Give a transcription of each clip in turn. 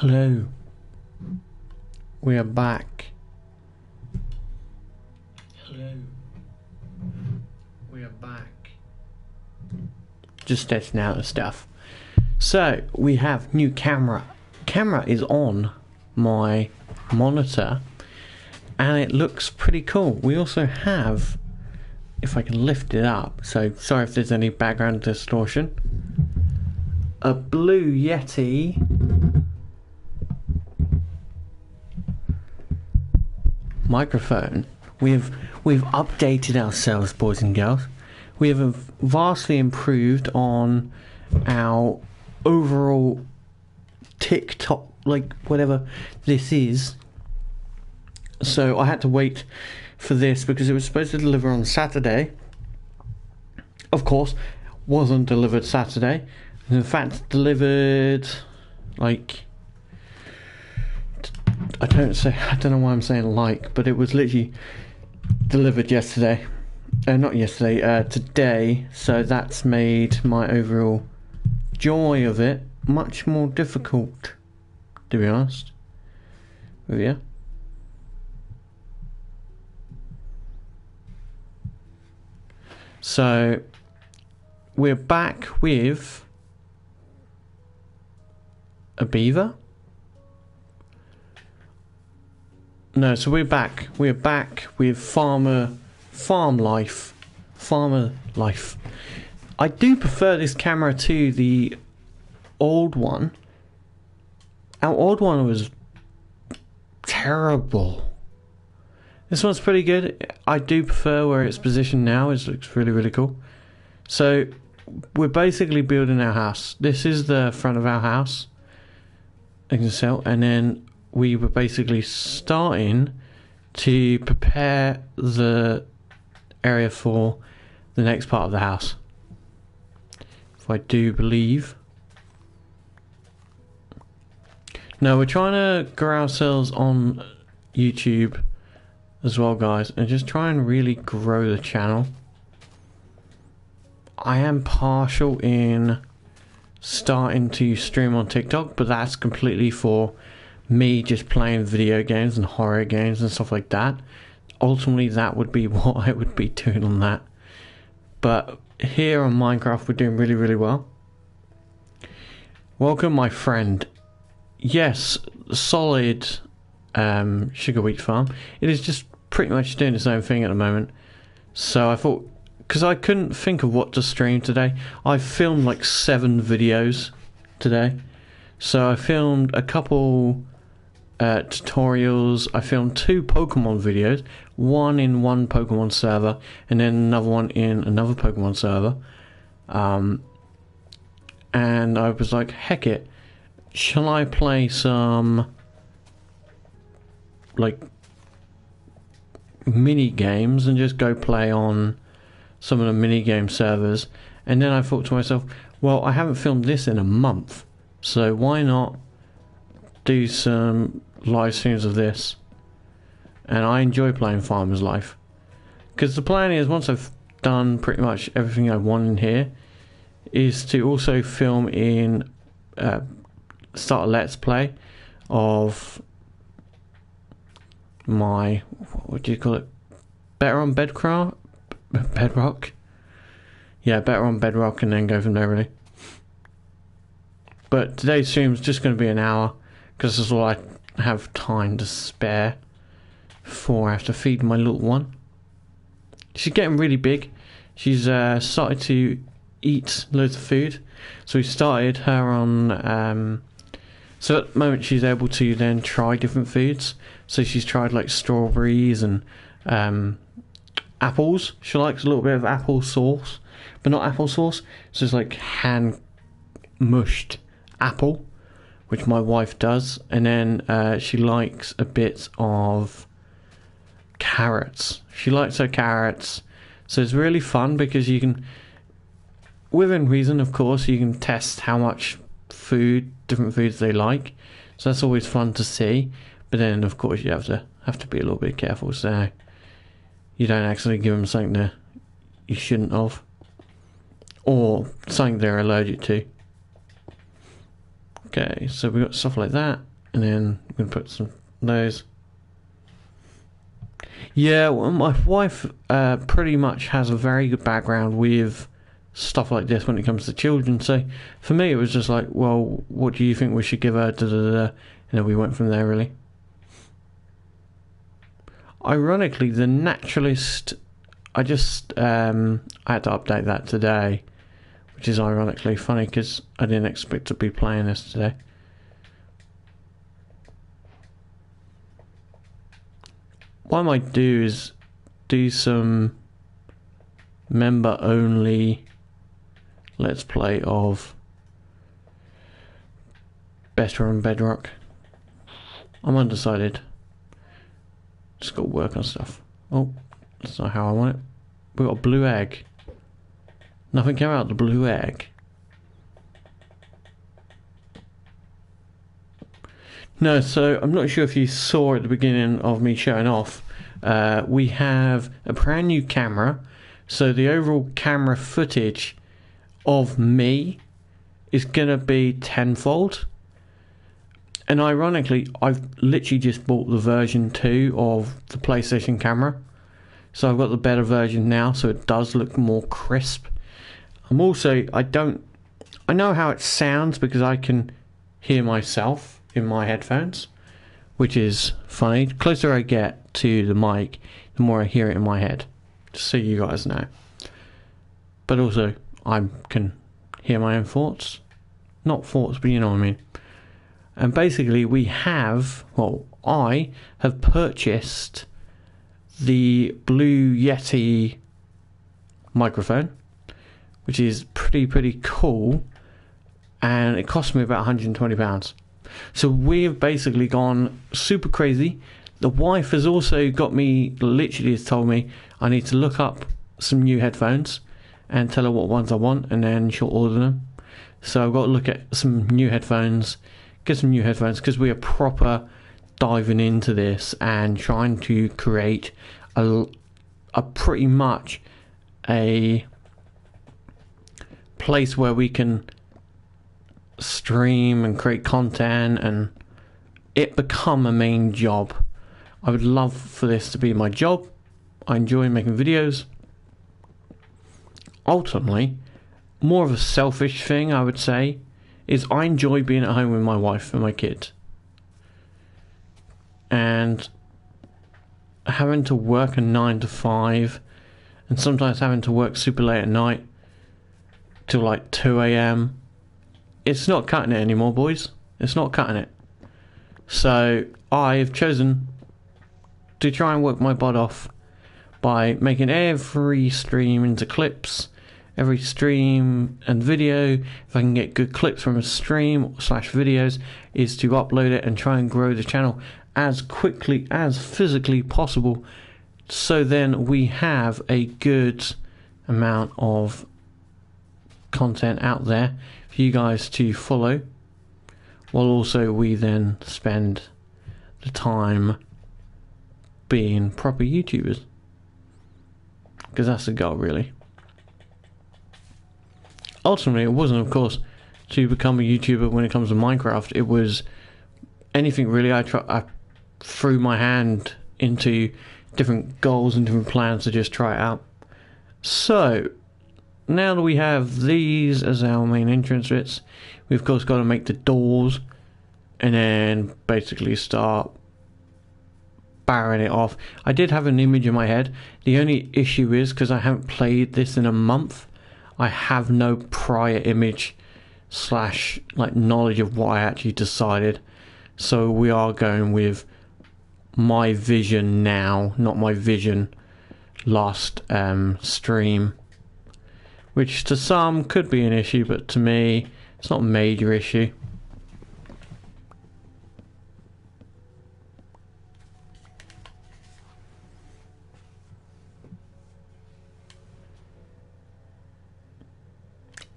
Hello. We are back. Hello. We are back. Just testing out the stuff. So, we have new camera. Camera is on my monitor and it looks pretty cool. We also have, if I can lift it up, so sorry if there's any background distortion, a Blue Yeti microphone. We've updated ourselves, boys and girls. We have vastly improved on our overall TikTok, like whatever this is. So I had to wait for this because it was supposed to deliver on Saturday. Of course, wasn't delivered Saturday. In fact, delivered like, I don't know why I'm saying like, but it was literally delivered yesterday. Not yesterday, today. So that's made my overall joy of it much more difficult, to be honest with you. So we're back with a beaver. No, so we're back with FarmerLife. I do prefer this camera to the old one. Our old one was terrible. This one's pretty good. I do prefer where it's positioned now. It looks really, really cool. So we're basically building our house. This is the front of our house, you can tell, and then we were basically starting to prepare the area for the next part of the house. If I do believe. Now we're trying to grow ourselves on YouTube as well, guys, and just try and really grow the channel. I am partial in starting to stream on TikTok, but that's completely for me just playing video games and horror games and stuff like that. Ultimately, that would be what I would be doing on that. But here on Minecraft, we're doing really, really well. Welcome, my friend. Yes, solid sugar wheat farm. It is just pretty much doing its own thing at the moment. So I thought, because I couldn't think of what to stream today, I filmed like 7 videos today. So I filmed a couple tutorials. I filmed 2 Pokemon videos, one in one Pokemon server and then another one in another Pokemon server. And I was like, heck it, shall I play some like mini games and just go play on some of the mini game servers? And then I thought to myself, well, I haven't filmed this in a month, so why not do some live streams of this? And I enjoy playing Farmer's Life, because the plan is, once I've done pretty much everything I want in here, is to also film in start a let's play of my, what do you call it, Better on Bedrock? Yeah, Better on Bedrock, and then go from there, really. But today's stream is just going to be an hour, because this is all I have time to spare before I have to feed my little one. She's getting really big. She's started to eat loads of food. So we started her on... so at the moment she's able to then try different foods. So she's tried like strawberries and apples. She likes a little bit of apple sauce, but not applesauce. So it's like hand mushed apple, which my wife does. And then she likes a bit of carrots. She likes her carrots. So it's really fun because you can, within reason of course, you can test how much food, different foods they like. So that's always fun to see. But then of course you have to be a little bit careful so you don't actually give them something that you shouldn't have, or something they're allergic to. Okay, so we got stuff like that. And then I'm going to put some of those. Yeah, well, my wife pretty much has a very good background with stuff like this when it comes to children. So for me, it was just like, well, what do you think we should give her? Da, da, da, da. And then we went from there, really. Ironically, the Naturalist, I had to update that today, which is ironically funny because I didn't expect to be playing this today. What I might do is do some member only let's play of Better and Bedrock. I'm undecided. Just got to work on stuff. Oh, that's not how I want it. We got a blue egg. Nothing came out of the blue egg. No, so I'm not sure if you saw at the beginning of me showing off. We have a brand new camera. So the overall camera footage of me is going to be tenfold. And ironically, I've literally just bought the version 2 of the PlayStation camera. So I've got the better version now, so it does look more crisp. I'm also, I know how it sounds because I can hear myself in my headphones, which is funny. The closer I get to the mic, the more I hear it in my head, just so you guys know. But also, I can hear my own thoughts. Not thoughts, but you know what I mean. And basically I have purchased the Blue Yeti microphone, which is pretty cool, and it cost me about £120. So we've basically gone super crazy. The wife has also got me, literally has told me I need to look up some new headphones and tell her what ones I want, and then she'll order them. So I've got to look at some new headphones, get some new headphones, because we are proper diving into this and trying to create a pretty much a place where we can stream and create content and it become a main job. I would love for this to be my job. I enjoy making videos. Ultimately, more of a selfish thing, I would say, is I enjoy being at home with my wife and my kids. And having to work a 9 to 5 and sometimes having to work super late at night till like 2 a.m. It's not cutting it anymore, boys. It's not cutting it. So I've chosen to try and work my butt off by making every stream into clips, every stream and video. If I can get good clips from a stream / videos, is to upload it and try and grow the channel as quickly as physically possible, so then we have a good amount of content out there for you guys to follow, while also we then spend the time being proper YouTubers, because that's the goal, really. Ultimately, it wasn't, of course, to become a YouTuber when it comes to Minecraft. It was anything really. I threw my hand into different goals and different plans to just try it out. So now that we have these as our main entrance bits, we've of course got to make the doors and then basically start barring it off. I did have an image in my head. The only issue is, because I haven't played this in a month, I have no prior image / like knowledge of what I actually decided. So we are going with my vision now, not my vision last stream, which to some could be an issue, but to me it's not a major issue.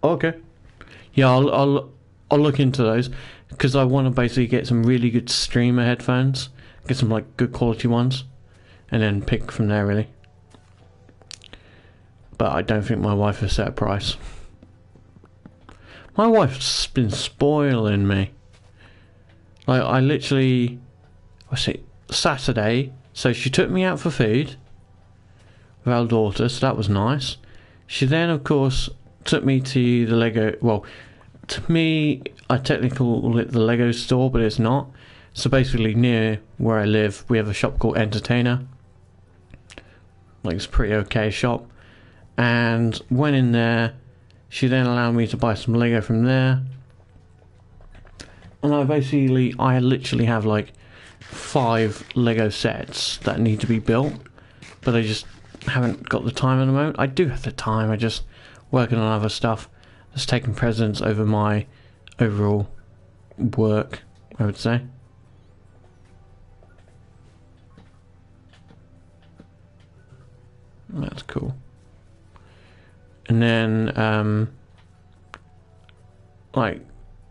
Okay, yeah, I'll look into those, because I want to basically get some really good streamer headphones, get some like good quality ones, and then pick from there, really. But I don't think my wife has set a price. My wife's been spoiling me. Like, I literally, Saturday, so she took me out for food with our daughter, so that was nice. She then, of course, took me to the Lego, well, to me, I technically call it the Lego store, but it's not. So basically, near where I live, we have a shop called Entertainer. Like, it's a pretty okay shop. And went in there. She then allowed me to buy some Lego from there. And I literally have like 5 Lego sets that need to be built. But I just haven't got the time at the moment. I do have the time, I just working on other stuff. Just taking precedence over my overall work, I would say. That's cool. And then, like,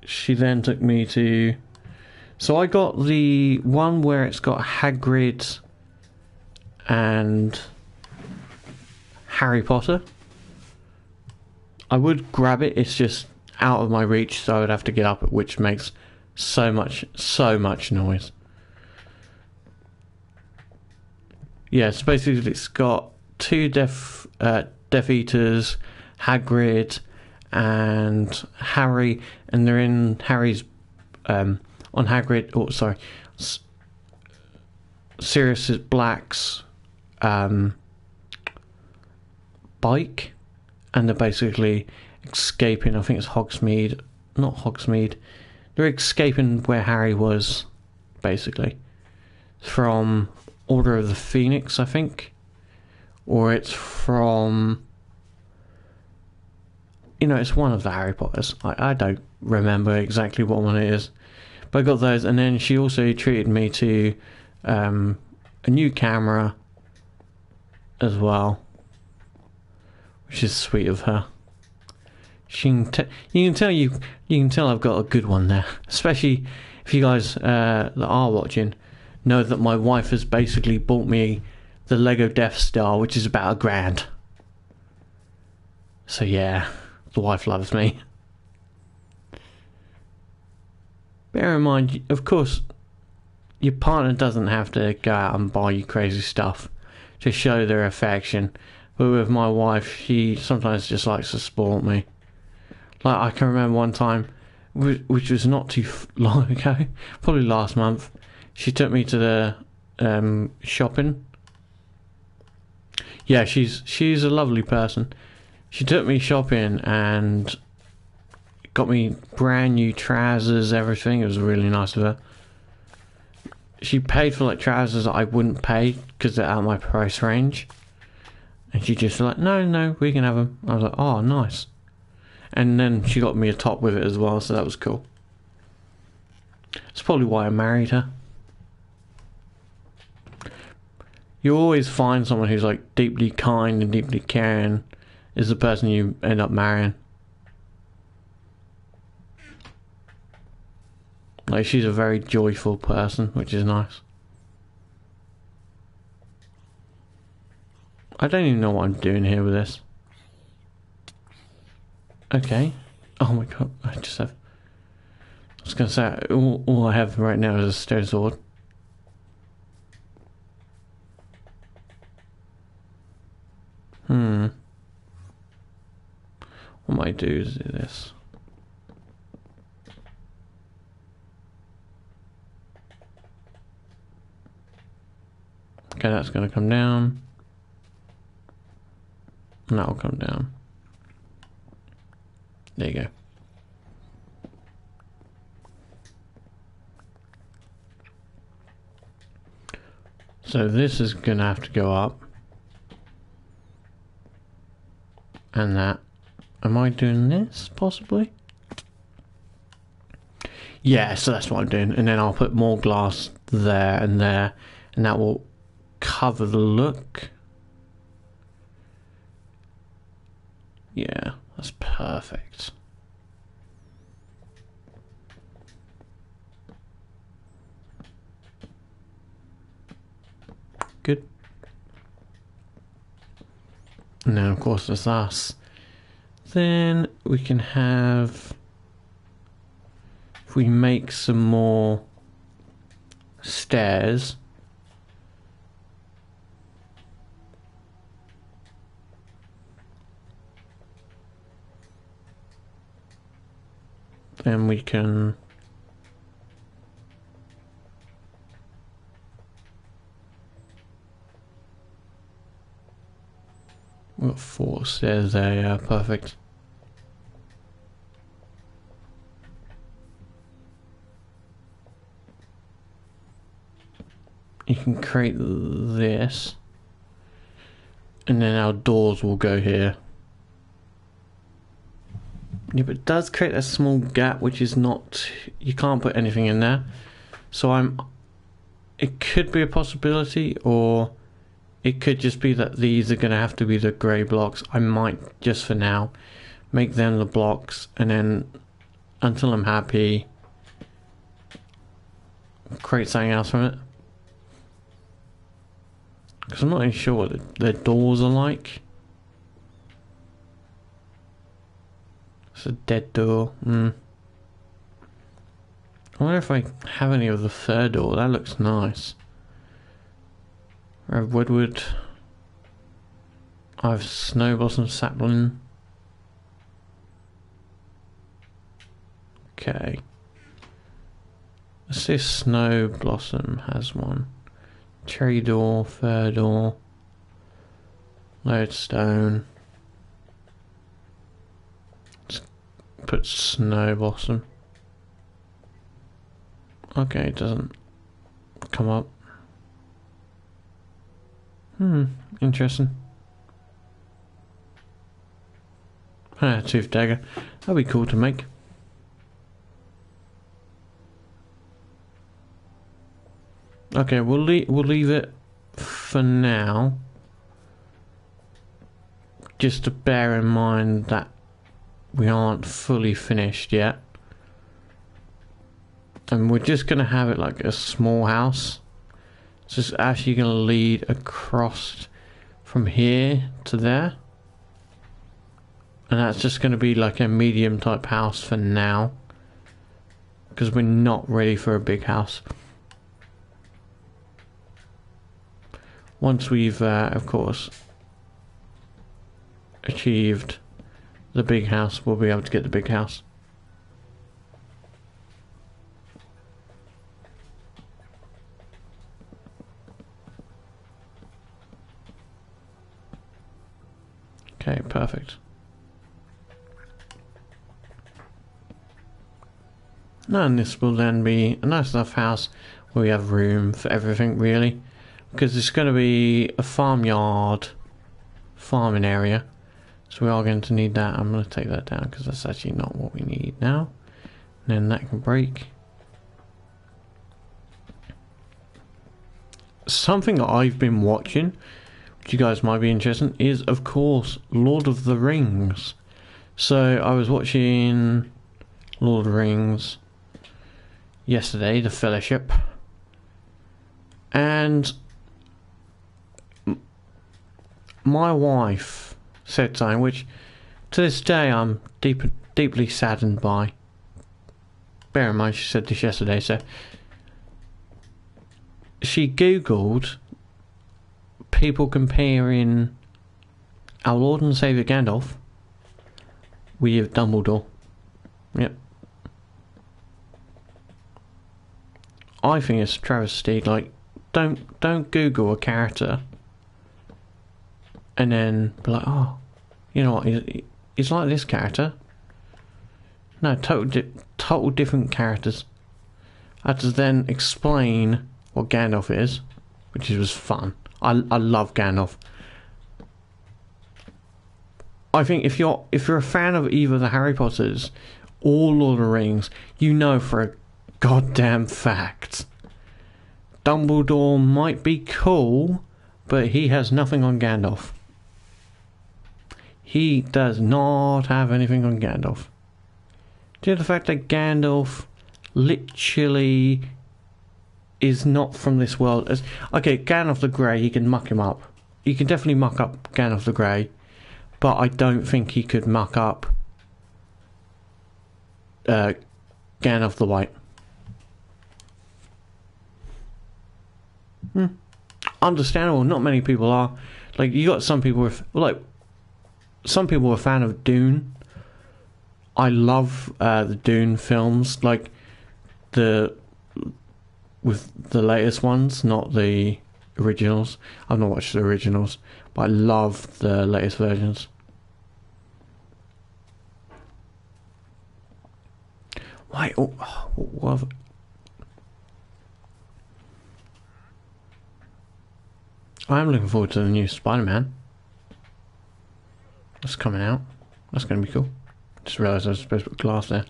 she then took me to... So I got the one where it's got Hagrid and Harry Potter. I would grab it, it's just out of my reach, so I would have to get up, which makes so much noise. Yeah, so basically it's got 2 Death Eaters, Hagrid, and Harry, and they're in Harry's on Hagrid. Oh, sorry, Sirius Black's bike, and they're basically escaping. I think it's Hogsmeade, not Hogsmeade. They're escaping where Harry was, basically, from Order of the Phoenix, I think. Or it's from... You know, it's one of the Harry Potters. I don't remember exactly what one it is. But I got those, and then she also treated me to a new camera as well. Which is sweet of her. You can tell I've got a good one there. Especially if you guys that are watching know that my wife has basically bought me the Lego Death Star, which is about £1,000. So yeah, the wife loves me. Bear in mind, of course, your partner doesn't have to go out and buy you crazy stuff to show their affection. But with my wife, she sometimes just likes to spoil me. Like, I can remember one time, which was not too long ago, probably last month, she took me to the shopping. Yeah, she's a lovely person. She took me shopping and got me brand new trousers, everything. It was really nice of her. She paid for like trousers that I wouldn't pay because they're out of my price range. And she just like, no, we can have them. I was like, oh, nice. And then she got me a top with it as well, so that was cool. That's probably why I married her. You always find someone who's like deeply kind and deeply caring is the person you end up marrying. Like, she's a very joyful person, which is nice. I don't even know what I'm doing here with this. Okay. Oh my god, I was going to say, all I have right now is a stone sword. What might I do is do this. Okay, that's going to come down. And that will come down. There you go. So this is going to have to go up. And that. Am I doing this, possibly? Yeah, so that's what I'm doing. And then I'll put more glass there. And that will cover the look. Yeah, that's perfect. Good. And then, of course, there's us. Then we can have... If we make some more stairs. Then we can we've got 4 stairs there, yeah, perfect. You can create this, and then our doors will go here. Yeah, but it does create a small gap, which is not, you can't put anything in there. So it could be a possibility, or it could just be that these are going to have to be the grey blocks. I might, just for now, make them the blocks, and then until I'm happy, create something else from it. Because I'm not even sure what the doors are like. It's a dead door. I wonder if I have any of the third door. That looks nice. Red woodwood. I have snow blossom sapling. Okay. Let's see if snow blossom has one. Cherry door, fir door, lodestone. Let's put snow blossom. Okay, it doesn't come up. Interesting. Tooth dagger. That'd be cool to make. Okay, we'll leave it for now. Just to bear in mind that we aren't fully finished yet. And we're just going to have it like a small house. So it's actually going to lead across from here to there. And that's just going to be like a medium type house for now. Because we're not ready for a big house. Once we've, of course, achieved the big house, we'll be able to get the big house. Okay, perfect. And this will then be a nice enough house where we have room for everything, really. Because it's going to be a farmyard, farming area. So we are going to need that. I'm going to take that down because that's actually not what we need now. And then that can break. Something that I've been watching, which you guys might be interested in, is of course Lord of the Rings. So I was watching Lord of the Rings yesterday, The Fellowship. And my wife said something which to this day I'm deeply saddened by. Bear in mind she said this yesterday, so she googled people comparing our Lord and Saviour Gandalf with Dumbledore. Yep. I think it's a travesty. Like, don't Google a character and then be like, oh, you know what, he's like this character. No, total different characters. I had to then explain what Gandalf is, which was fun. I love Gandalf. I think if you're a fan of either the Harry Potters or Lord of the Rings, you know for a goddamn fact Dumbledore might be cool, but he has nothing on Gandalf. He does not have anything on Gandalf. Due to the fact that Gandalf literally is not from this world. Okay, Gandalf the Grey, he can muck him up. You can definitely muck up Gandalf the Grey, but I don't think he could muck up Gandalf the White. Understandable. Not many people are. Like, you got some people with, like, some people are a fan of Dune. I love the Dune films, like with the latest ones, not the originals. I've not watched the originals, but I love the latest versions. Why? Oh, what? I am looking forward to the new Spider-Man. That's coming out. That's going to be cool. Just realised I was supposed to put glass there.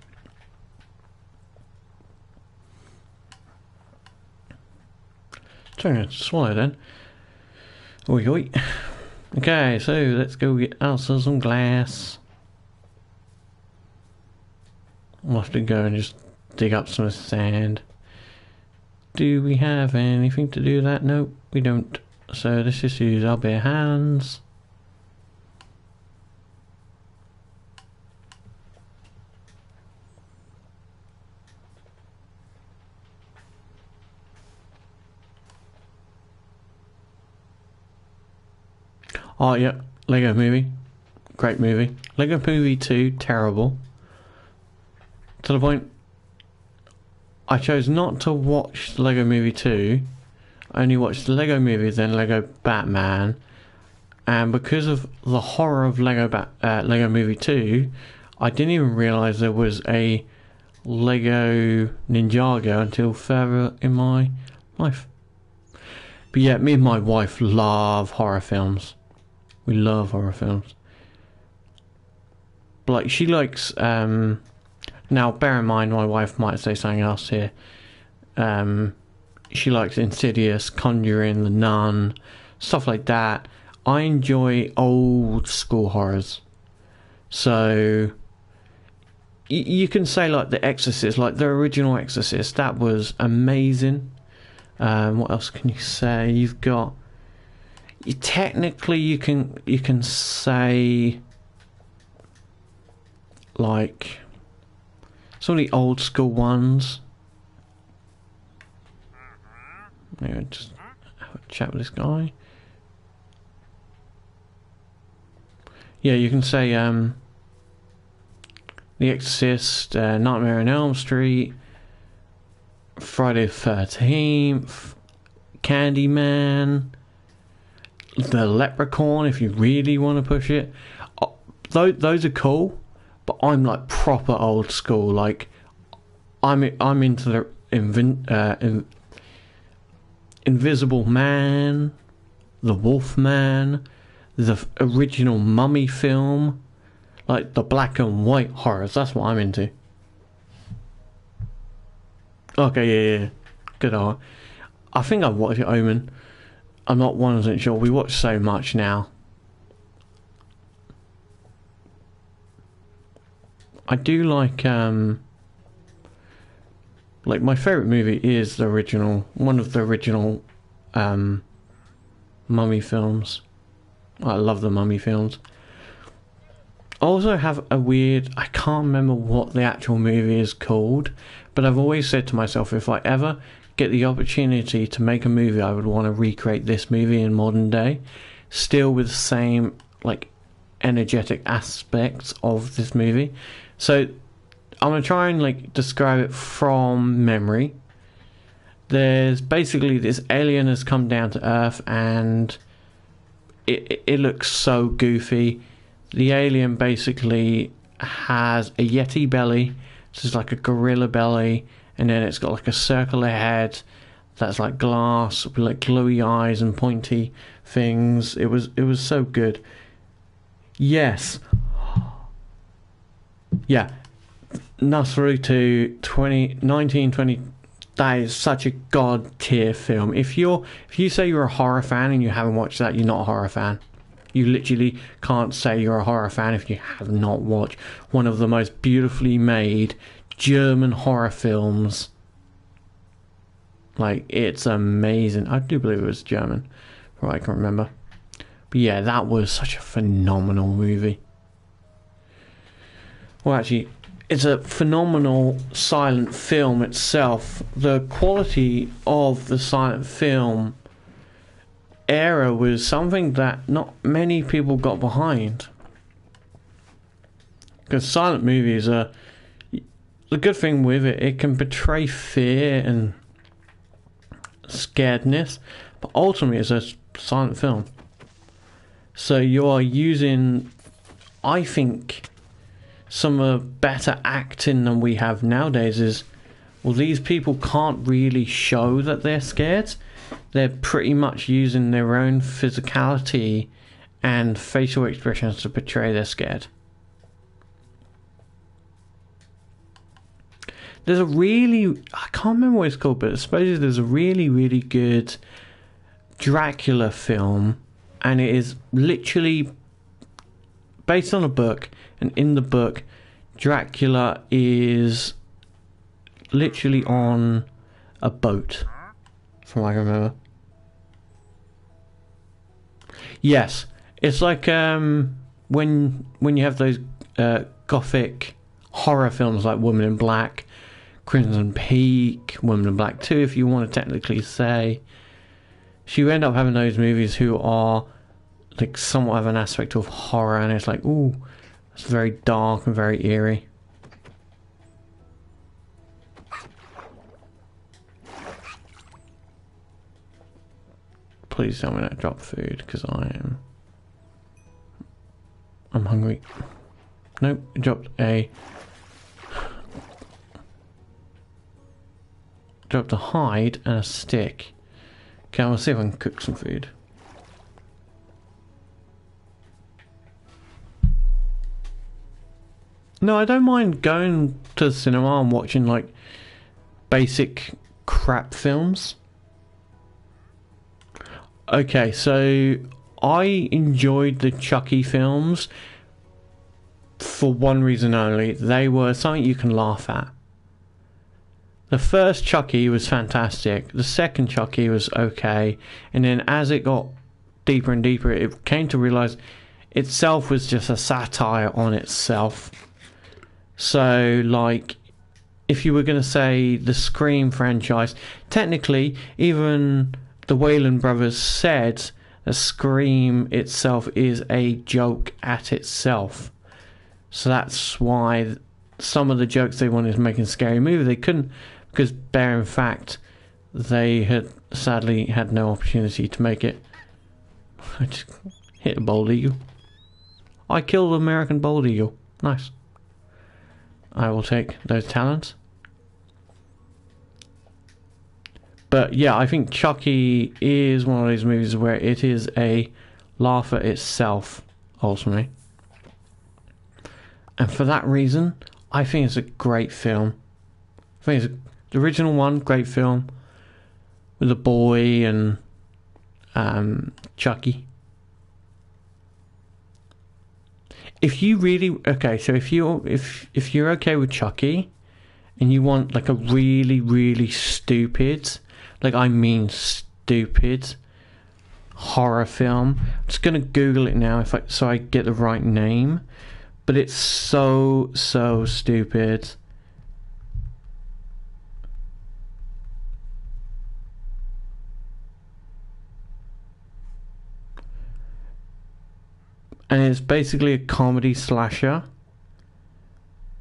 So I'm going to swallow then. Oi oi. Okay, so let's go get ourselves some glass. We'll have to go and just dig up some sand. Do we have anything to do that? Nope, we don't. So let's just use our bare hands. Oh yeah, Lego Movie. Great movie. Lego Movie 2, terrible. To the point I chose not to watch the Lego Movie 2. I only watched the Lego Movie, then Lego Batman. And because of the horror of Lego Movie 2, I didn't even realise there was a Lego Ninjago until further in my life. But yeah, me and my wife love horror films. We love horror films. But like, she likes now bear in mind my wife might say something else here. She likes Insidious, Conjuring, The Nun, stuff like that. I enjoy old school horrors. So you can say like The Exorcist, like the original Exorcist, that was amazing. What else can you say? You've got, technically you can say like some of the old school ones. Maybe just have a chat with this guy. Yeah, you can say The Exorcist, Nightmare on Elm Street, Friday the 13th, Candyman, The Leprechaun, if you really want to push it. Those are cool, but I'm like proper old school. Like I'm into the Invisible Man, The Wolf Man, the original Mummy film, like the black and white horrors. That's what I'm into. Okay, yeah. Good horror. I think I've watched Omen. I'm not 100% sure. We watch so much now. I do like my favourite movie is the original, one of the original Mummy films. I love the Mummy films. I also have a weird, I can't remember what the actual movie is called, but I've always said to myself, if I ever get the opportunity to make a movie, I would want to recreate this movie in modern day, still with the same like energetic aspects of this movie. So I'm going to try and like describe it from memory. There's basically this alien has come down to Earth, and it looks so goofy. The alien basically has a Yeti belly, so it's like a gorilla belly, and then it's got like a circular head that's like glass with like glowy eyes and pointy things. It was so good. Yes. Yeah. Nosferatu 1920. That is such a god tier film. If you say you're a horror fan and you haven't watched that, you're not a horror fan. You literally can't say you're a horror fan if you have not watched one of the most beautifully made German horror films. Like, it's amazing. I do believe it was German, from what I can remember. But yeah, that was such a phenomenal movie. Well, actually, it's a phenomenal silent film itself. The quality of the silent film era was something that not many people got behind. Because silent movies are... The good thing with it, it can portray fear and scaredness, but ultimately it's a silent film. So you are using, I think, some better acting than we have nowadays is, well, these people can't really show that they're scared. They're pretty much using their own physicality and facial expressions to portray they're scared. There's a really, I can't remember what it's called, but I suppose there's a really, really good Dracula film, and it is literally based on a book, and in the book, Dracula is literally on a boat, from what I remember. Yes, it's like when you have those gothic horror films like Woman in Black, Crimson Peak, Woman in Black 2, if you want to technically say. So you end up having those movies who are like somewhat of an aspect of horror, and it's like, ooh, it's very dark and very eerie. Please tell me not drop food, because I'm hungry. Nope, it dropped a hide and a stick. Okay, I'll see if I can cook some food. No, I don't mind going to the cinema and watching like basic crap films. Okay, so I enjoyed the Chucky films for one reason only. They were something you can laugh at. The first Chucky was fantastic. The second Chucky was okay. And then as it got deeper and deeper, it came to realize itself was just a satire on itself. So, like, if you were going to say the Scream franchise, technically, even the Wayland brothers said that Scream itself is a joke at itself. So that's why some of the jokes they wanted to make in a scary movie, they couldn't, because bear in fact, they had sadly had no opportunity to make it. I just hit a bald eagle. I killed an American bald eagle. Nice. I will take those talents. But yeah, I think Chucky is one of those movies where it is a laugh at itself, ultimately. And for that reason, I think it's a great film. I think it's the original one, great film. With the boy and Chucky. If you really if you're okay with Chucky, and you want like a really, really stupid, like I mean stupid, horror film, I'm just gonna Google it now so I get the right name. But it's so stupid. And it's basically a comedy slasher.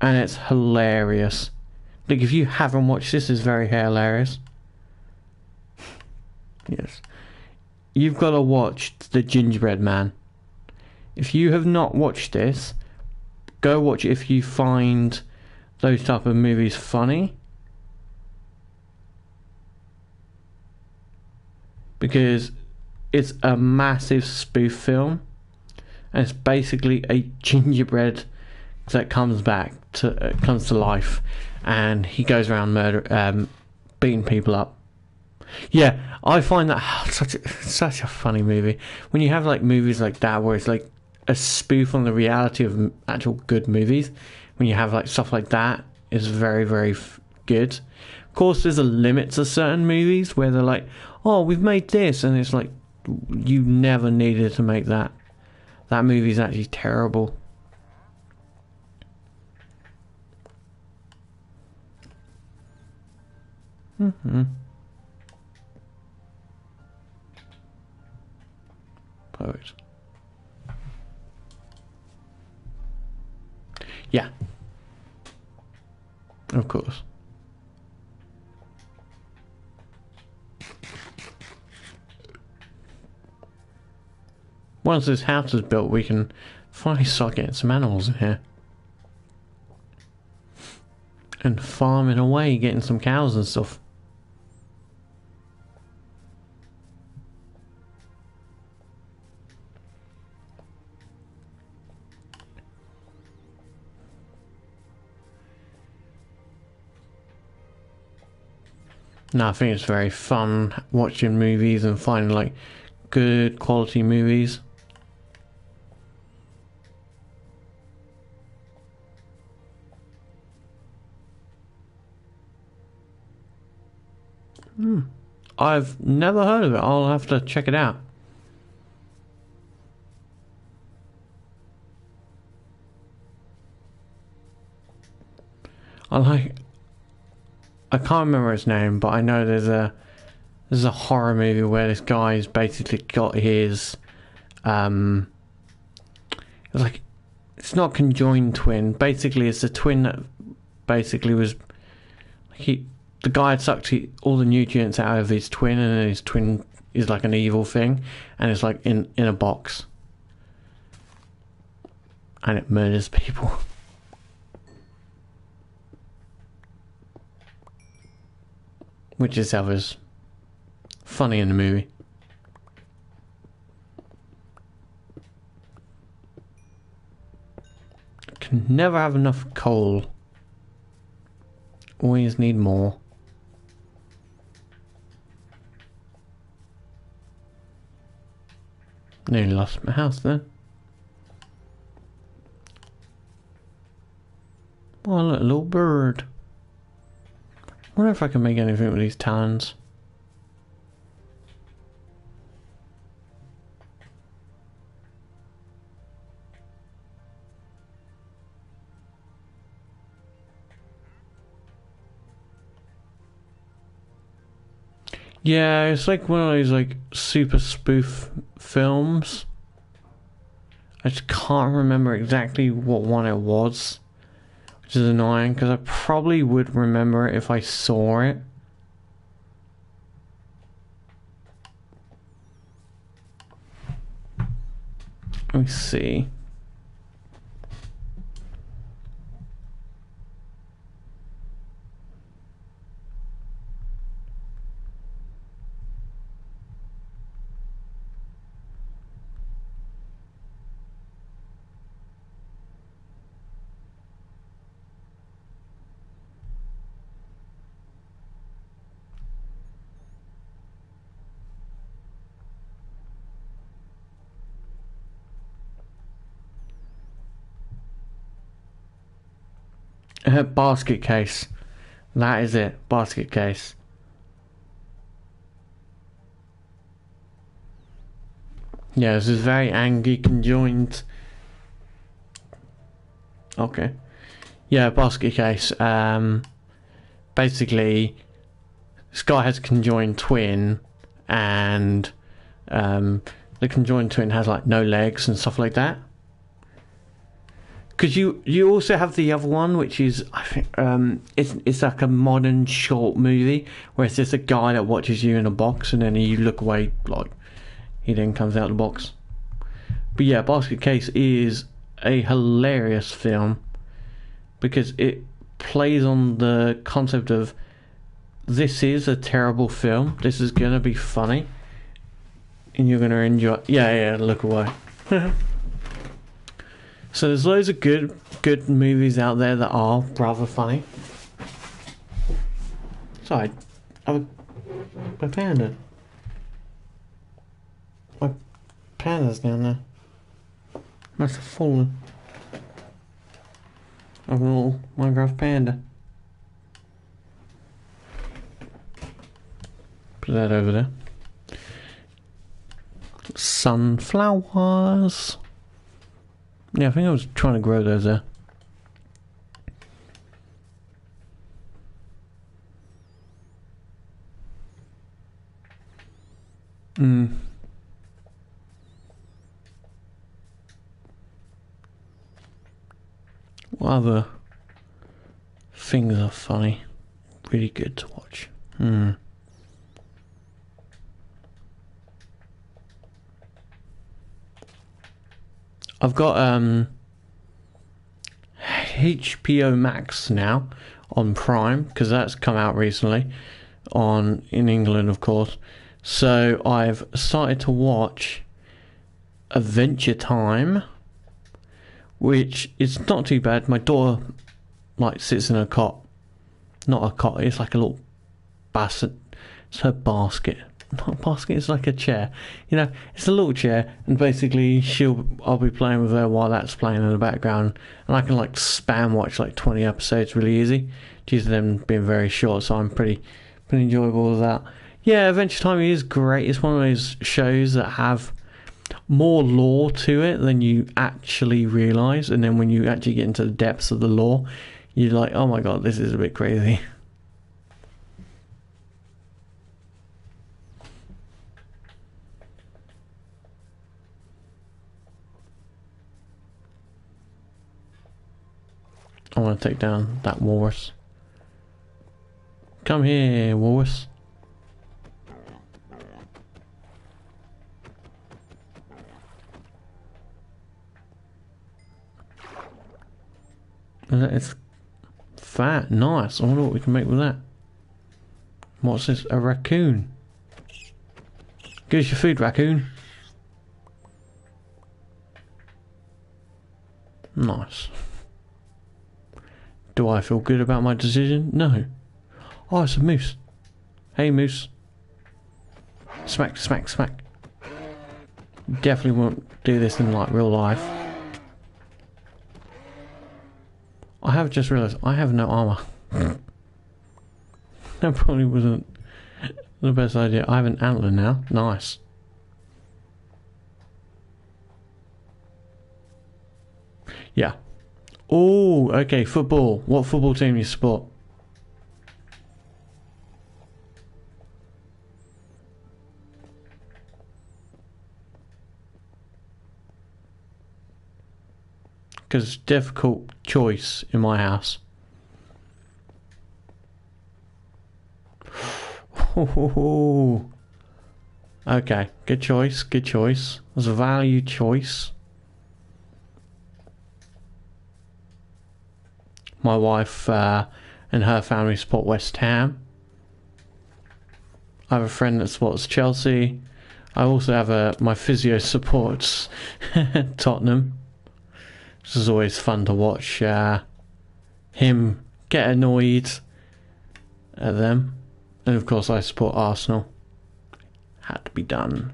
And it's hilarious. Like, if you haven't watched this, it's very hilarious. Yes. You've got to watch The Gingerbread Man. If you have not watched this, go watch it if you find those type of movies funny. Because it's a massive spoof film. And it's basically a gingerbread that comes to life, and he goes around beating people up. Yeah, I find that such a funny movie. When you have like movies like that where it's like a spoof on the reality of actual good movies, when you have like stuff like that, is very, very good. Of course, there's a limit to certain movies where they're like, oh, we've made this, and it's like, you never needed to make that. That movie's actually terrible. Perfect. Yeah. Of course. Once this house is built, we can finally start getting some animals in here. And farming away, getting some cows and stuff. No, I think it's very fun watching movies and finding like good quality movies. I've never heard of it. I'll have to check it out. I can't remember his name, but I know there's a horror movie where this guy's basically got his it's like, it's not conjoined twin. Basically, it's a twin that basically was the guy had sucked all the nutrients out of his twin, and then his twin is like an evil thing, and it's like in a box, and it murders people. Which itself is funny in the movie. Can never have enough coal. Always need more. Nearly lost my house then. Oh, look, a little bird. Wonder if I can make anything with these talons. Yeah, it's like one of those like super spoof films. I just can't remember exactly what one it was, which is annoying because I probably would remember it if I saw it. Let me see. Basket case. That is it. Basket case. Yeah, this is very angry conjoined. Okay. Yeah, basket case. Basically, this guy has a conjoined twin, and the conjoined twin has like no legs and stuff like that. Because you also have the other one, which is, I think, it's like a modern short movie where it's just a guy that watches you in a box, and then you look away, like he then comes out of the box. But yeah, Basket Case is a hilarious film because it plays on the concept of this is a terrible film. This is gonna be funny, and you're gonna enjoy. Yeah, look away. So there's loads of good movies out there that are rather funny. Sorry, my panda. My panda's down there. Must have fallen. Of a little Minecraft panda. Put that over there. Sunflowers. Yeah, I think I was trying to grow those there. What other things are funny? Really good to watch. I've got HBO Max now on Prime because that's come out recently in England, of course. So I've started to watch Adventure Time, which is not too bad. My daughter sits in a cot. Not a cot, it's like a little basket. It's her basket. Not a basket, it's like a chair. You know, it's a little chair, and basically I'll be playing with her while that's playing in the background, and I can spam watch 20 episodes really easy, due to them being very short, so I'm pretty enjoyable with that. Yeah, Adventure Time is great. It's one of those shows that have more lore to it than you actually realise, and then when you actually get into the depths of the lore, you're like, oh my god, this is a bit crazy. I want to take down that walrus. Come here, walrus. It's fat, nice. I wonder what we can make with that. What's this? A raccoon. Give us your food, raccoon. Nice. Do I feel good about my decision? No. Oh, it's a moose. Hey, moose. Smack, smack, smack. Definitely won't do this in real life. I have just realised I have no armour. That probably wasn't the best idea. I have an antler now. Nice. Yeah. Oh, okay, football. What football team you support? Because difficult choice in my house. Okay, good choice, good choice. It was a value choice. My wife and her family support West Ham. I have a friend that supports Chelsea. I also have my physio supports Tottenham. This is always fun to watch him get annoyed at them. And of course I support Arsenal. Had to be done.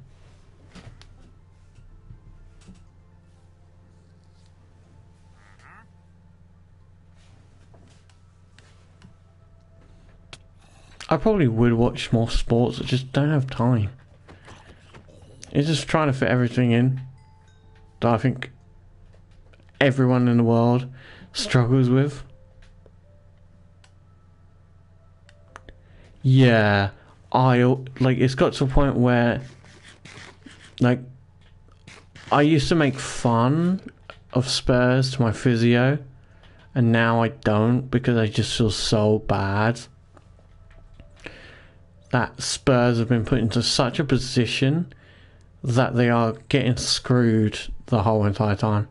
I probably would watch more sports, I just don't have time. It's just trying to fit everything in that I think everyone in the world struggles with. Yeah, it's got to a point where I used to make fun of Spurs to my physio, and now I don't because I just feel so bad that Spurs have been put into such a position that they are getting screwed the whole entire time.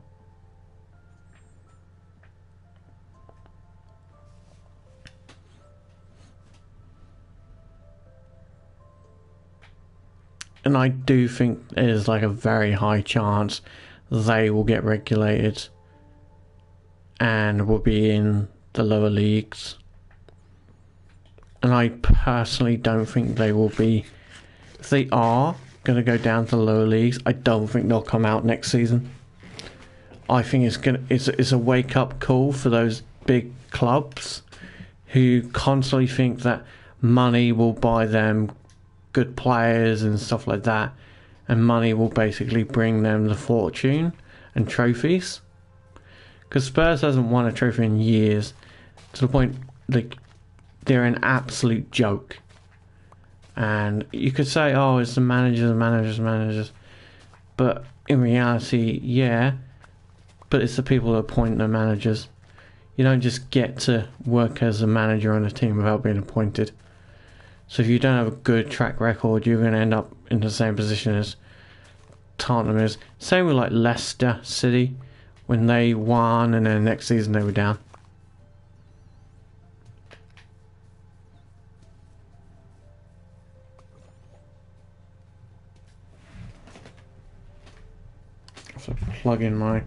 And I do think there's a very high chance they will get regulated and will be in the lower leagues. And I personally don't think they will be. If they are going to go down to the lower leagues, I don't think they'll come out next season. I think it's a wake up call for those big clubs who constantly think that money will buy them good players and stuff like that, and money will basically bring them the fortune and trophies. Because Spurs hasn't won a trophy in years, to the point they're an absolute joke. And you could say, oh, it's the managers, but in reality, yeah, but it's the people that appoint the managers. You don't just get to work as a manager on a team without being appointed. So if you don't have a good track record, you're going to end up in the same position as Tottenham is. Same with like Leicester City, when they won and then next season they were down. So plug in my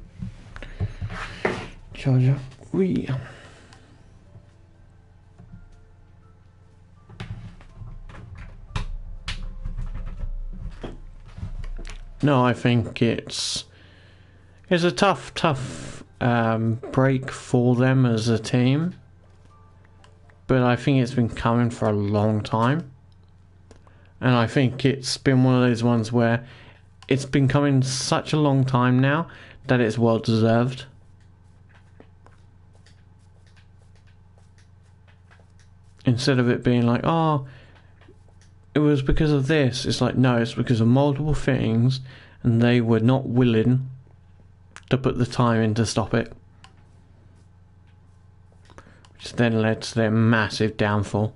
charger. Wee. No, I think it's a tough break for them as a team, but I think it's been coming for a long time, and I think it's been one of those ones where it's been coming such a long time now that it's well deserved. Instead of it being like, oh, it was because of this, it's like, no, it's because of multiple things, and they were not willing to put the time in to stop it, which then led to their massive downfall.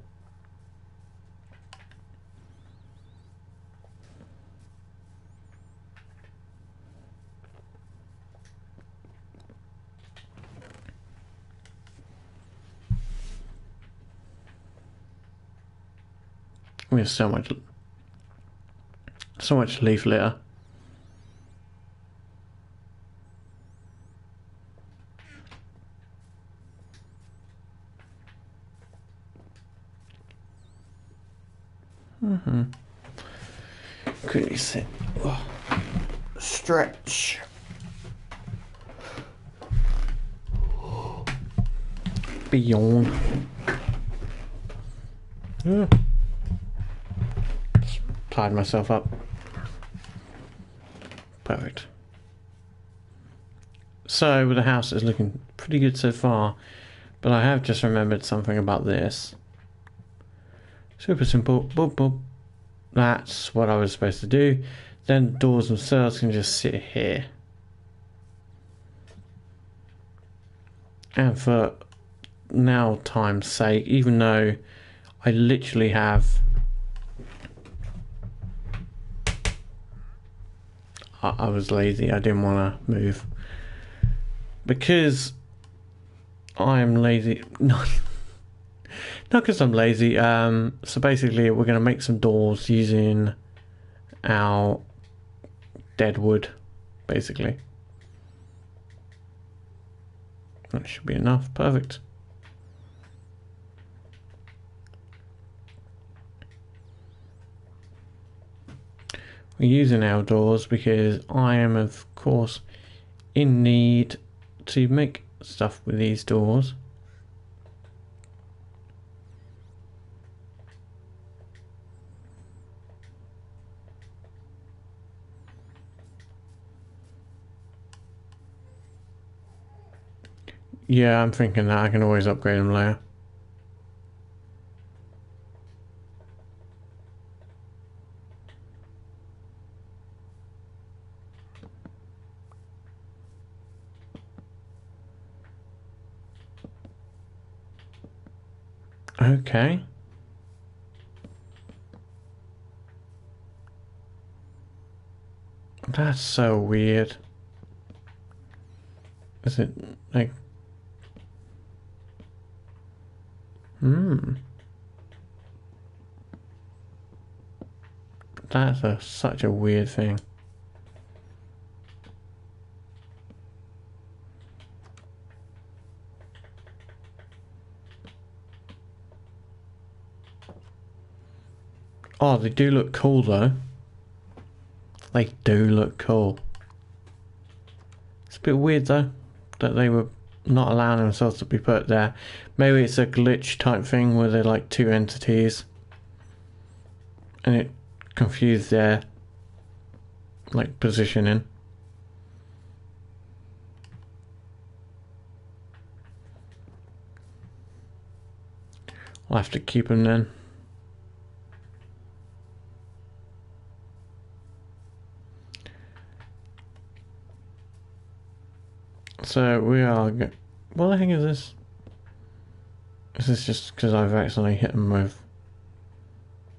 We have so much leaf litter. Quickly sit. Oh. Stretch. Beyond. Yeah. Tied myself up. Perfect. So the house is looking pretty good so far, but I have just remembered something about this. Super simple. Boop, boop. That's what I was supposed to do. Then the doors themselves can just sit here. And for now time's sake, even though I literally have I was lazy, I didn't want to move. Because I'm lazy. Not because I'm lazy. So basically we're going to make some doors using our dead wood, basically. That should be enough. Perfect. We're using our doors because I am, of course, in need to make stuff with these doors. Yeah, I'm thinking that I can always upgrade them later. Okay. That's so weird. Is it like... That's such a weird thing. Oh, they do look cool though. They do look cool. It's a bit weird though that they were not allowing themselves to be put there. Maybe it's a glitch type thing where they're like two entities and it confused their like positioning. I'll have to keep them then. So we are... What the heck is this? This is just because I've accidentally hit them with...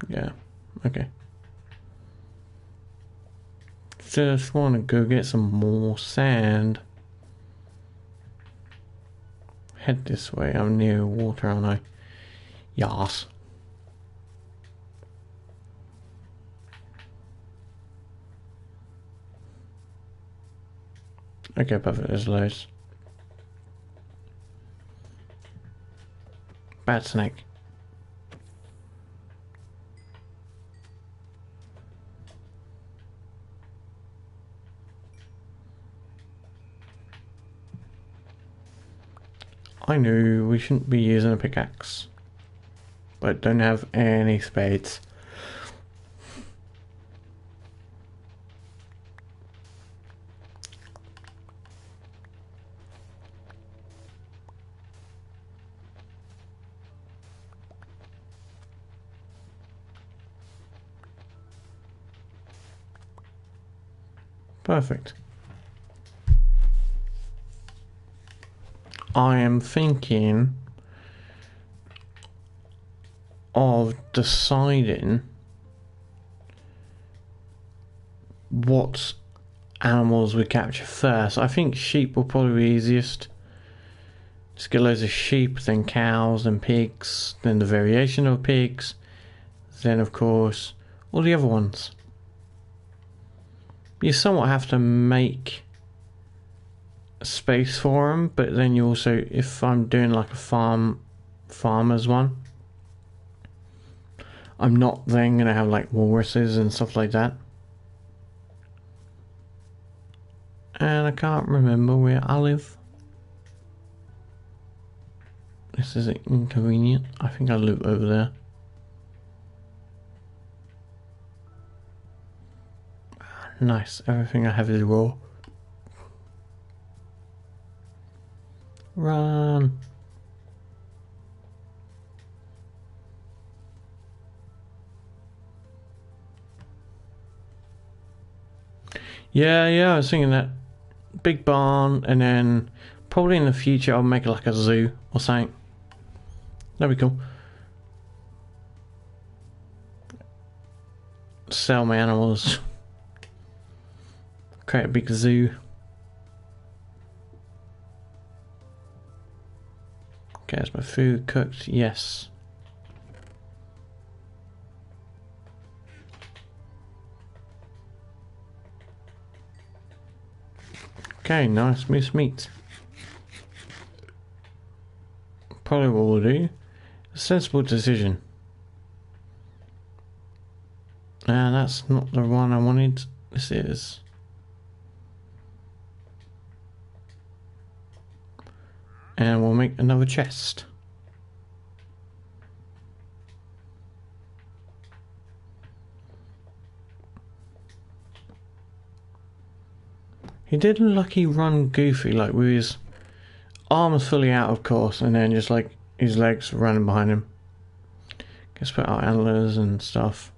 Yeah, okay. Just want to go get some more sand. Head this way. I'm near water, aren't I? Yas. Okay, perfect. There's loads. Bad snake. I knew we shouldn't be using a pickaxe, but don't have any spades. Perfect. I am thinking of deciding what animals we capture first. I think sheep will probably be easiest. Just get loads of sheep, then cows, then pigs, then the variation of pigs, then of course all the other ones. You somewhat have to make space for them, but then you also, if I'm doing like a farmer's one, I'm not then gonna have like walruses and stuff like that. And I can't remember where I live. This is inconvenient. I think I live over there. Nice, everything I have is raw. Run. Yeah, I was thinking that big barn, and then probably in the future I'll make it like a zoo or something. That'd be cool. Sell my animals. Create a big zoo. Okay, is my food cooked? Yes. Okay, nice moose meat. Probably what we'll do. A sensible decision. And that's not the one I wanted. This is. And we'll make another chest. He did look like he run goofy, like with his arms fully out, of course, and then just like his legs running behind him. Let's put our antlers and stuff.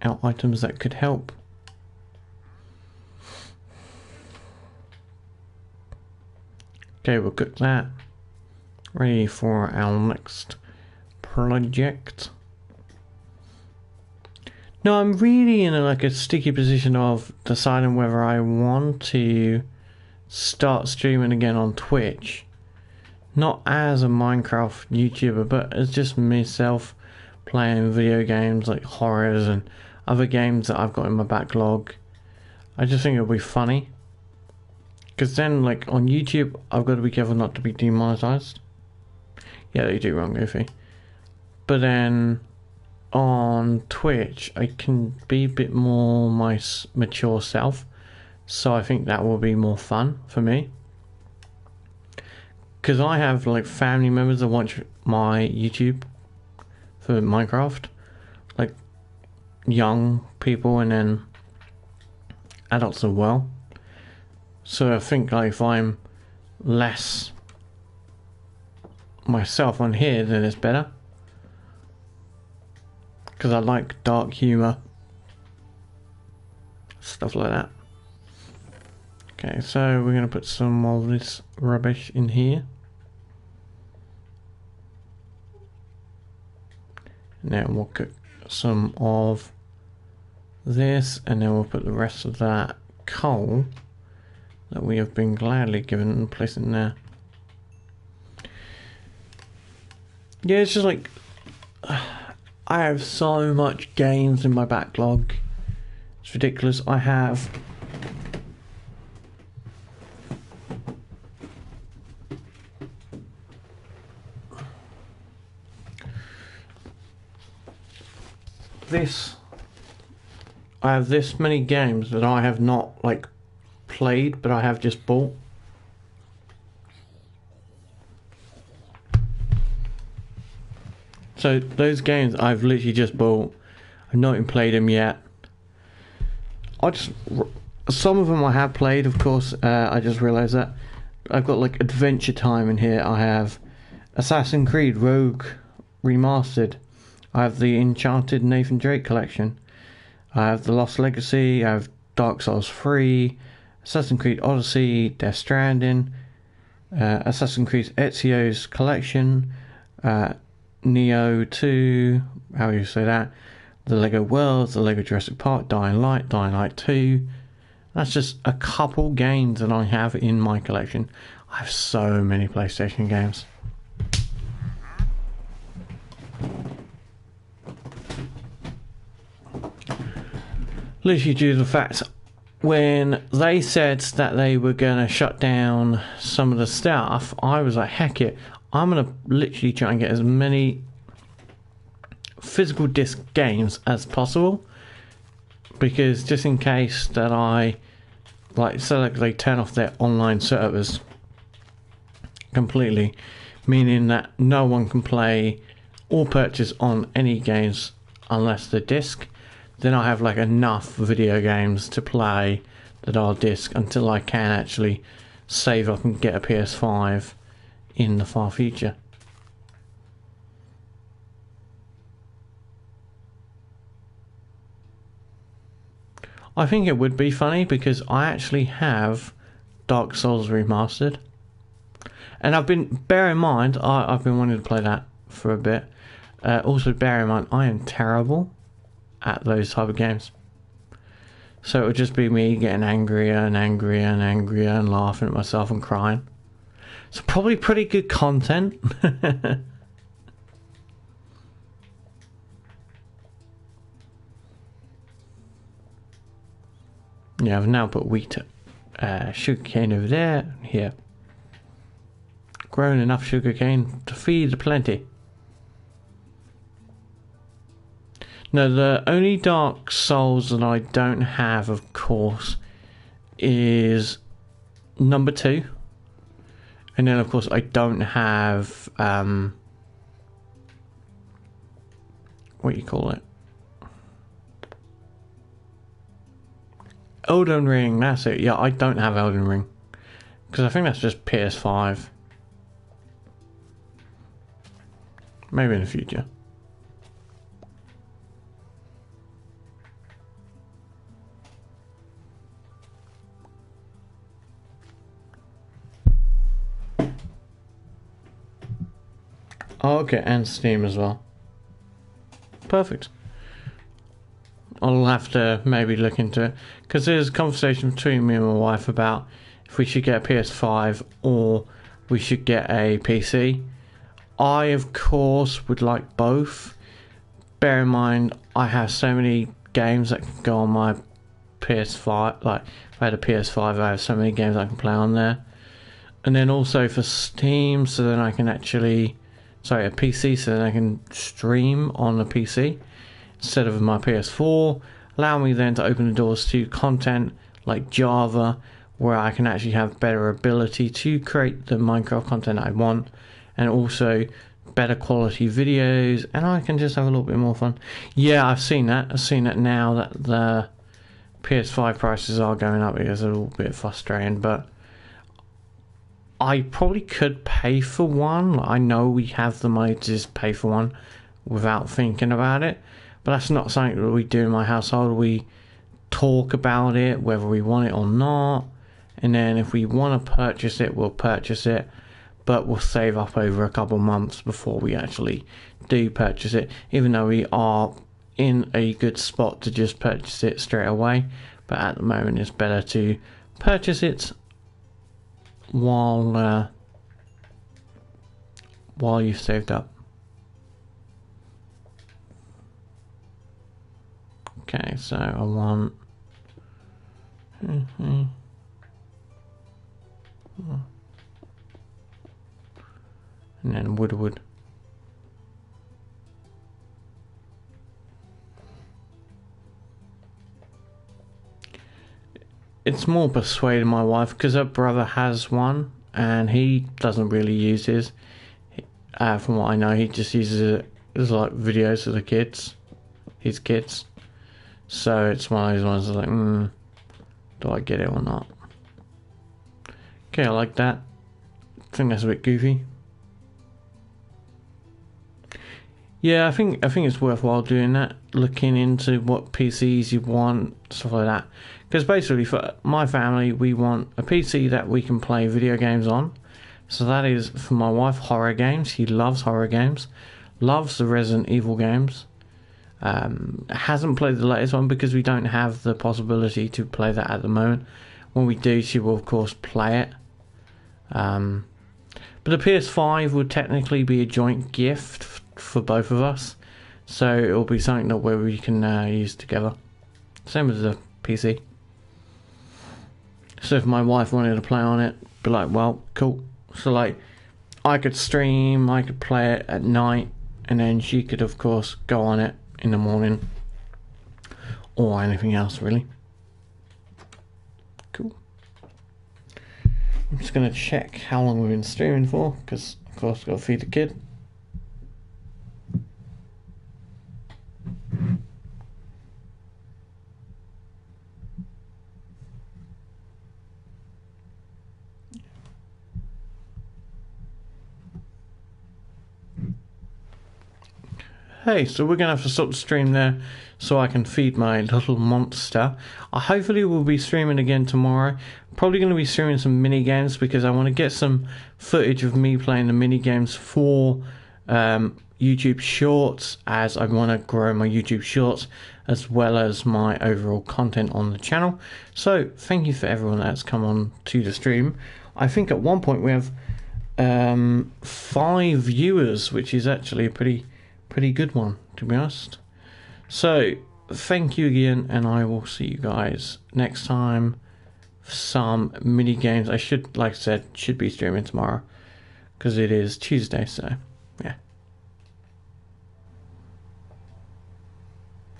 Out items that could help. Okay, we'll cook that. Ready for our next project. No, I'm really in a sticky position of deciding whether I want to start streaming again on Twitch. Not as a Minecraft YouTuber, but as just myself playing video games like horrors and other games that I've got in my backlog. I just think it'll be funny. Because then, like, on YouTube, I've got to be careful not to be demonetized. Yeah, they do wrong, Goofy. But then, on Twitch, I can be a bit more my mature self. So I think that will be more fun for me. Because I have, like, family members that watch my YouTube for Minecraft. Like, young people and then adults as well. So I think like if I'm less myself on here, then it's better. Because I like dark humour. Stuff like that. Okay, so we're going to put some of this rubbish in here. And then we'll cook some of this, and then we'll put the rest of that coal that we have been gladly given and place in there. Yeah, it's just like I have so much games in my backlog. It's ridiculous. I have this many games that I have not like played, but I have just bought. So those games I've literally just bought. I've not even played them yet. Some of them I have played, of course. I just realised that I've got like Adventure Time in here. I have Assassin's Creed Rogue Remastered. I have the Enchanted Nathan Drake collection. I have the Lost Legacy. I have Dark Souls 3, Assassin's Creed Odyssey, Death Stranding, Assassin's Creed Ezio's collection, Neo 2, how do you say that? The Lego Worlds, the Lego Jurassic Park, Dying Light 2. That's just a couple games that I have in my collection. I have so many PlayStation games. Literally due to the fact when they said that they were going to shut down some of the stuff, I was like, heck it, I'm going to literally try and get as many physical disc games as possible, because just in case that I they turn off their online servers completely, meaning that no one can play or purchase on any games unless the disc, then I have like enough video games to play that are disc until I can actually save up and get a PS5 in the far future. I think it would be funny because I actually have Dark Souls Remastered, and bear in mind I've been wanting to play that for a bit. Also bear in mind I am terrible at those type of games, so it would just be me getting angrier and angrier and angrier and laughing at myself and crying. So probably pretty good content. Yeah, I've now put wheat, sugarcane over there, here. Grown enough sugarcane to feed the plenty. Now, the only Dark Souls that I don't have, of course, is number 2. And then, of course, I don't have, what do you call it? Elden Ring, that's it. Yeah, I don't have Elden Ring, because I think that's just PS5. Maybe in the future. Oh, okay, and Steam as well. Perfect. I'll have to maybe look into it, because there's a conversation between me and my wife about if we should get a PS5 or we should get a PC. I, of course, would like both. Bear in mind, I have so many games that can go on my PS5. Like, if I had a PS5, I have so many games I can play on there. And then also for Steam, so then I can actually... Sorry, a PC, so then I can stream on a PC instead of my PS4. Allow me then to open the doors to content like Java, where I can actually have better ability to create the Minecraft content I want, and also better quality videos, and I can just have a little bit more fun. Yeah, I've seen that. I've seen that now that the PS5 prices are going up. It's a little bit frustrating, but I probably could pay for one. I know we have the money to just pay for one without thinking about it, but that's not something that we do in my household. We talk about it, whether we want it or not, and then if we want to purchase it, we'll purchase it, but we'll save up over a couple months before we actually do purchase it, even though we are in a good spot to just purchase it straight away. But at the moment it's better to purchase it while you've saved up. Okay, so I want and then wood. It's more persuading my wife because her brother has one and he doesn't really use his. From what I know, he just uses it as like videos of the kids, his kids. So it's one of those ones that's like, do I get it or not? Okay, I like that. I think that's a bit goofy. Yeah, I think it's worthwhile doing that, looking into what PCs you want, stuff like that. Because basically, for my family, we want a PC that we can play video games on. So that is for my wife, horror games. She loves horror games, loves the Resident Evil games. Hasn't played the latest one because we don't have the possibility to play that at the moment. When we do, she will of course play it. But the PS5 would technically be a joint gift for both of us, so it will be something that where we can use together. Same as the PC. So if my wife wanted to play on it, be like, well, cool. So like, I could stream, I could play it at night, and then she could of course go on it in the morning, or anything else really. Cool. I'm just gonna check how long we've been streaming for, because of course I've got to feed the kid. Hey, so we're going to have to stop the stream there so I can feed my little monster. I hopefully will be streaming again tomorrow. Probably going to be streaming some mini games because I want to get some footage of me playing the mini games for YouTube Shorts, as I want to grow my YouTube Shorts as well as my overall content on the channel. So thank you for everyone that's come on to the stream. I think at one point we have 5 viewers, which is actually a pretty good one, to be honest. So thank you again, and I will see you guys next time for some mini games. I should, like I said, should be streaming tomorrow because it is Tuesday, so yeah.